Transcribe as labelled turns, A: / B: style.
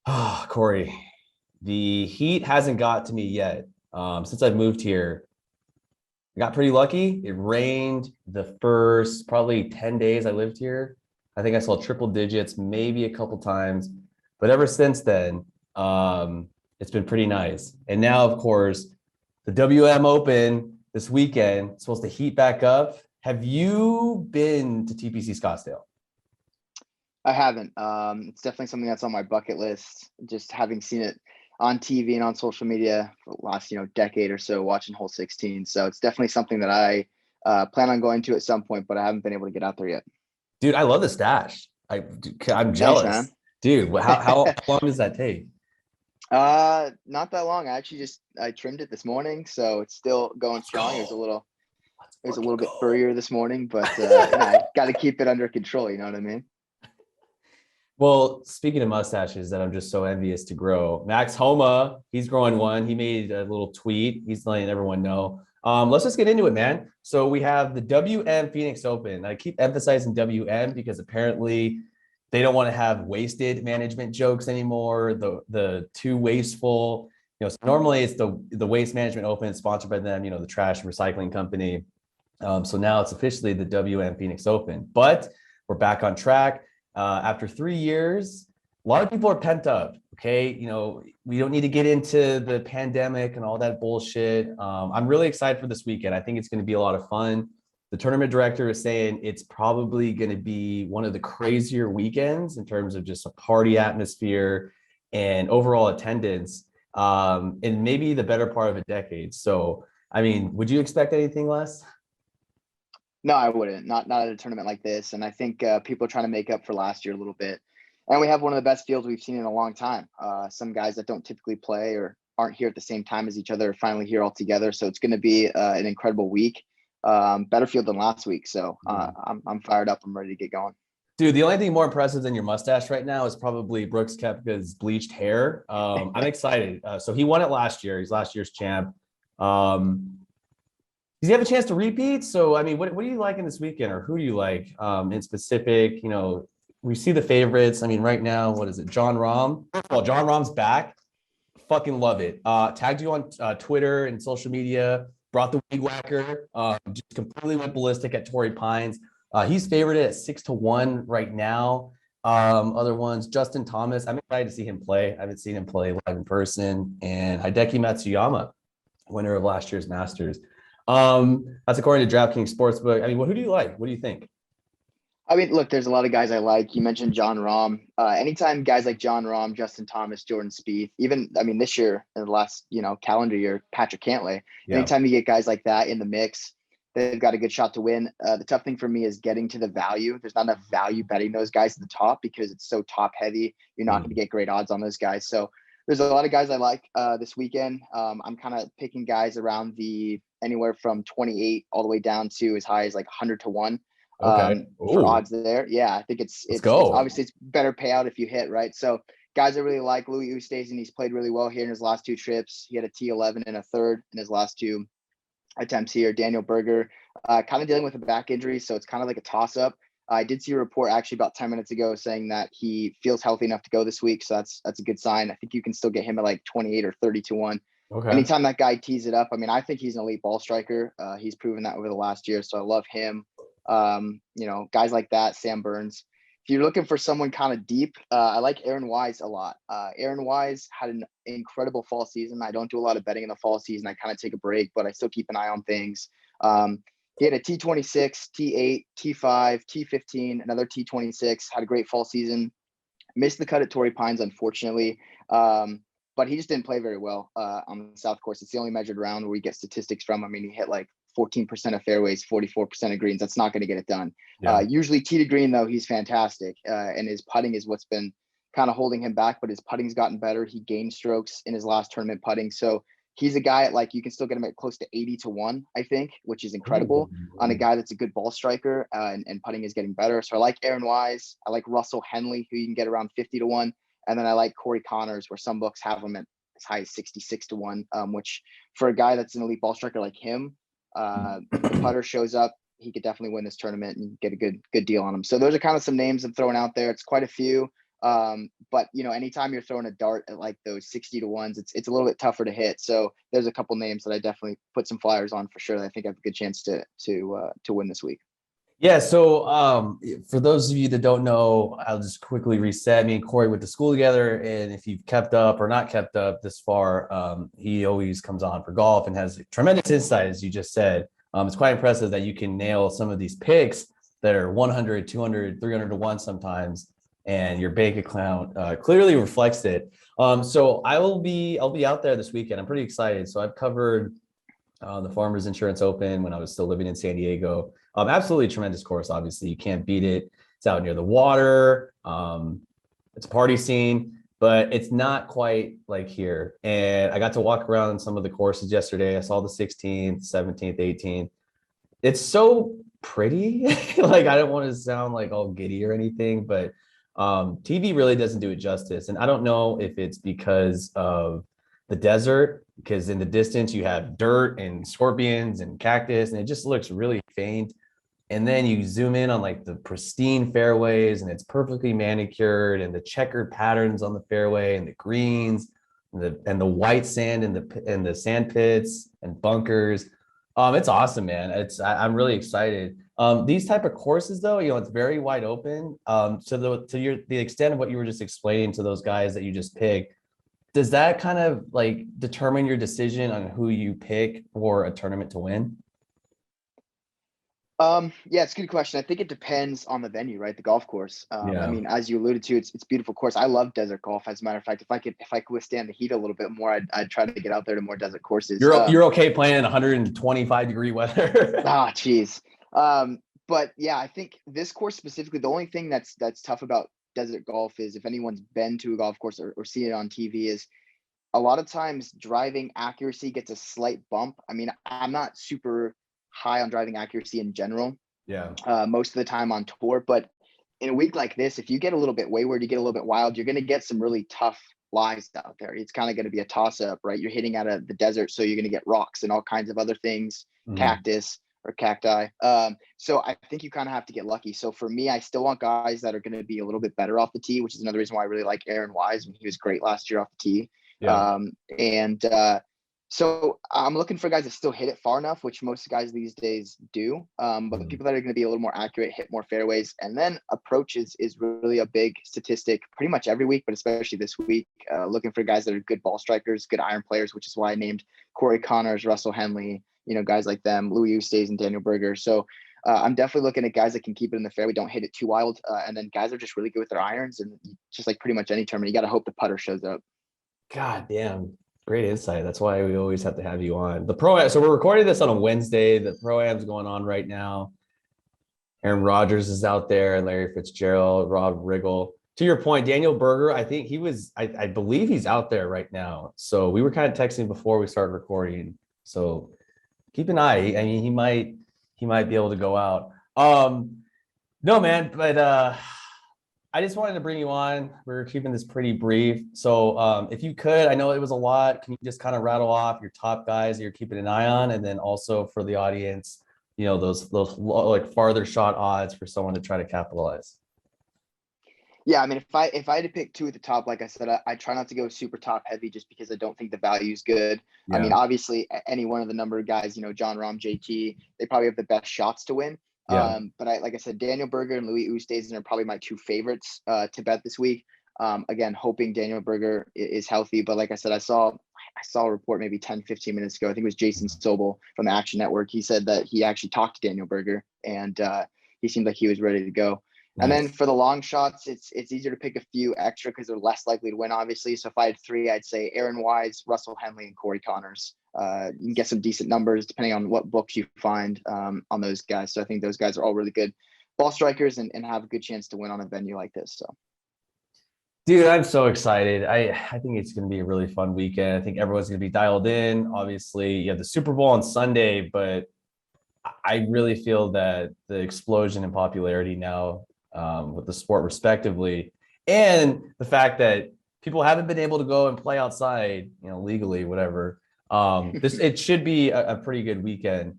A: Corey, the heat hasn't got to me yet. Since I've moved here, I got pretty lucky. It rained the first probably 10 days I lived here. I think I saw triple digits, maybe a couple times. But ever since then, it's been pretty nice. And now, of course, the WM Open this weekend is supposed to heat back up. Have you been to TPC Scottsdale?
B: I haven't. It's definitely something that's on my bucket list. Just having seen it on TV and on social media for the last, decade or so, watching Hole 16. So it's definitely something that I plan on going to at some point, but I haven't been able to get out there yet.
A: Dude, I love the stash. I'm
B: Thanks, man.
A: jealous. Dude, how long does that take?
B: Not that long. I trimmed it this morning, so it's still going
A: Let's
B: strong.
A: go. Let's
B: It was a
A: fucking
B: little bit
A: go.
B: furrier this morning, but got to keep it under control. You know what I mean?
A: Well, speaking of mustaches that I'm just so envious to grow, Max Homa, he's growing one. He made a little tweet. He's letting everyone know. Let's just get into it, man. So we have the WM Phoenix Open. I keep emphasizing WM because apparently they don't want to have wasted management jokes anymore. The too wasteful. So normally it's the Waste Management Open, sponsored by them. The trash and recycling company. So now it's officially the WM Phoenix Open, but we're back on track. After 3 years, a lot of people are pent up. Okay. We don't need to get into the pandemic and all that bullshit. I'm really excited for this weekend. I think it's going to be a lot of fun. The tournament director is saying it's probably going to be one of the crazier weekends in terms of just a party atmosphere and overall attendance, in maybe the better part of a decade. So, I mean, would you expect anything less?
B: No, I wouldn't. Not at a tournament like this. And I think people are trying to make up for last year a little bit. And we have one of the best fields we've seen in a long time. Some guys that don't typically play or aren't here at the same time as each other are finally here all together. So it's going to be an incredible week. Better field than last week. So I'm fired up. I'm ready to get going.
A: Dude, the only thing more impressive than your mustache right now is probably Brooks Koepka's bleached hair. I'm excited. So he won it last year. He's last year's champ. Um, does he have a chance to repeat? So, I mean, what do you like in this weekend, or who do you like in specific? We see the favorites. I mean, right now, what is it? John Rahm. Well, John Rahm's back. Fucking love it. Tagged you on Twitter and social media. Brought the weed whacker. Just completely went ballistic at Torrey Pines. He's favored at 6-1 right now. Other ones, Justin Thomas. I'm excited to see him play. I haven't seen him play live in person. And Hideki Matsuyama, winner of last year's Masters. That's according to DraftKings Sportsbook. I mean, who do you like? What do you think?
B: I mean, look, there's a lot of guys I like. You mentioned John Rahm. Anytime guys like John Rahm, Justin Thomas, Jordan Spieth, even, I mean, this year in the last, calendar year, Patrick Cantlay.
A: Yeah.
B: Anytime you get guys like that in the mix, they've got a good shot to win. The tough thing for me is getting to the value. There's not enough value betting those guys at the top because it's so top heavy. You're not going to get great odds on those guys. So there's a lot of guys I like this weekend. I'm kind of picking guys around the anywhere from 28 all the way down to as high as like 100-1
A: Okay.
B: for
A: Ooh,
B: odds there. Yeah, I think
A: let's
B: it's
A: go.
B: obviously it's better payout if you hit, right? So guys I really like, Louis Oosthuizen, he's played really well here in his last two trips. He had a T11 and a third in his last two attempts here. Daniel Berger, kind of dealing with a back injury, so it's kind of like a toss up. I did see a report actually about 10 minutes ago saying that he feels healthy enough to go this week, so that's a good sign. I think you can still get him at like 28 or 30-1.
A: Okay.
B: Anytime that guy tees it up, I mean, I think he's an elite ball striker. He's proven that over the last year, so I love him. Guys like that, Sam Burns. If you're looking for someone kind of deep, I like Aaron Wise a lot. Aaron Wise had an incredible fall season. I don't do a lot of betting in the fall season. I kind of take a break, but I still keep an eye on things. He had a T26, T8, T5, T15, another T26, had a great fall season. Missed the cut at Torrey Pines, unfortunately. But he just didn't play very well on the South Course. It's the only measured round where we get statistics from. I mean, he hit like 14% of fairways, 44% of greens. That's not going to get it done.
A: Yeah.
B: Usually tee to green, though, he's fantastic. And his putting is what's been kind of holding him back, but his putting's gotten better. He gained strokes in his last tournament putting. So he's a guy at you can still get him at close to 80-1, I think, which is incredible on a guy that's a good ball striker and putting is getting better. So I like Aaron Wise. I like Russell Henley, who you can get around 50-1. And then I like Corey Connors, where some books have him at as high as 66-1, which for a guy that's an elite ball striker like him, if the putter shows up, he could definitely win this tournament and get a good deal on him. So those are kind of some names I'm throwing out there. It's quite a few. But anytime you're throwing a dart at like those 60 to ones, it's a little bit tougher to hit. So there's a couple names that I definitely put some flyers on for sure that I think I have a good chance to win this week.
A: Yeah. So for those of you that don't know, I'll just quickly reset. Me and Corey went to school together. And if you've kept up or not kept up this far, he always comes on for golf and has tremendous insight, as you just said. It's quite impressive that you can nail some of these picks that are 100, 200, 300 to 1 sometimes. And your bank account clearly reflects it. So I'll be out there this weekend. I'm pretty excited. So I've covered the Farmers Insurance Open when I was still living in San Diego. Absolutely tremendous course. Obviously, you can't beat it. It's out near the water. It's a party scene, but it's not quite like here. And I got to walk around some of the courses yesterday. I saw the 16th, 17th, 18th. It's so pretty. Like, I don't want to sound like all giddy or anything, but TV really doesn't do it justice. And I don't know if it's because of the desert, because in the distance you have dirt and scorpions and cactus, and it just looks really faint. And then you zoom in on like the pristine fairways, and it's perfectly manicured, and the checkered patterns on the fairway, and the greens, and the white sand and the sand pits and bunkers. It's awesome, man. I'm really excited. These type of courses, though, it's very wide open. To the extent of what you were just explaining to those guys that you just picked, does that kind of like determine your decision on who you pick for a tournament to win?
B: Yeah, it's a good question. I think it depends on the venue, right? The golf course. I
A: Yeah.
B: mean, as you alluded to, it's a beautiful course. I love desert golf. As a matter of fact, if I could withstand the heat a little bit more, I'd try to get out there to more desert courses.
A: You're okay playing in 125-degree weather.
B: Geez. But yeah, I think this course specifically, the only thing that's tough about desert golf is, if anyone's been to a golf course or seen it on TV, is a lot of times driving accuracy gets a slight bump. I mean, I'm not super high on driving accuracy in general,
A: Yeah.
B: most of the time on tour, but in a week like this, if you get a little bit wayward, you get a little bit wild, you're going to get some really tough lies out there. It's kind of going to be a toss up, right? You're hitting out of the desert, so you're going to get rocks and all kinds of other things, cactus or cacti. So I think you kind of have to get lucky. So for me, I still want guys that are going to be a little bit better off the tee, which is another reason why I really like Aaron Wise when he was great last year off the tee.
A: Yeah.
B: So I'm looking for guys that still hit it far enough, which most guys these days do. But people that are going to be a little more accurate, hit more fairways, and then approach is really a big statistic pretty much every week, but especially this week. Looking for guys that are good ball strikers, good iron players, which is why I named Corey Connors, Russell Henley, guys like them, Louis Oosthuizen and Daniel Berger. So I'm definitely looking at guys that can keep it in the fairway, don't hit it too wild, and then guys are just really good with their irons. And just like pretty much any tournament, you got to hope the putter shows up.
A: God damn. Great insight. That's why we always have to have you on. The Pro-Am, so we're recording this on a Wednesday. The Pro-Am's going on right now. Aaron Rodgers is out there, and Larry Fitzgerald, Rob Riggle. To your point, Daniel Berger, I think I believe he's out there right now. So we were kind of texting before we started recording. So keep an eye. I mean, he might be able to go out. No, man, but I just wanted to bring you on. We're keeping this pretty brief. So if you could, I know it was a lot. Can you just kind of rattle off your top guys that you're keeping an eye on? And then also for the audience, those like farther shot odds for someone to try to capitalize.
B: Yeah, I mean, if I had to pick two at the top, like I said, I try not to go super top heavy just because I don't think the value is good. Yeah. I mean, obviously, any one of the number of guys, John Rahm, JT, they probably have the best shots to win. Yeah. But like I said, Daniel Berger and Louis Oosthuizen are probably my two favorites to bet this week. Again, hoping Daniel Berger is healthy. But like I said, I saw a report maybe 10, 15 minutes ago. I think it was Jason Sobel from the Action Network. He said that he actually talked to Daniel Berger, and he seemed like he was ready to go. Nice. And then for the long shots, it's easier to pick a few extra because they're less likely to win, obviously. So if I had three, I'd say Aaron Wise, Russell Henley, and Corey Connors. You can get some decent numbers depending on what books you find on those guys. So I think those guys are all really good ball strikers and have a good chance to win on a venue like this. So,
A: dude, I'm so excited. I think it's going to be a really fun weekend. I think everyone's going to be dialed in. Obviously, you have the Super Bowl on Sunday, but I really feel that the explosion in popularity now with the sport respectively, and the fact that people haven't been able to go and play outside, legally, whatever. It should be a pretty good weekend.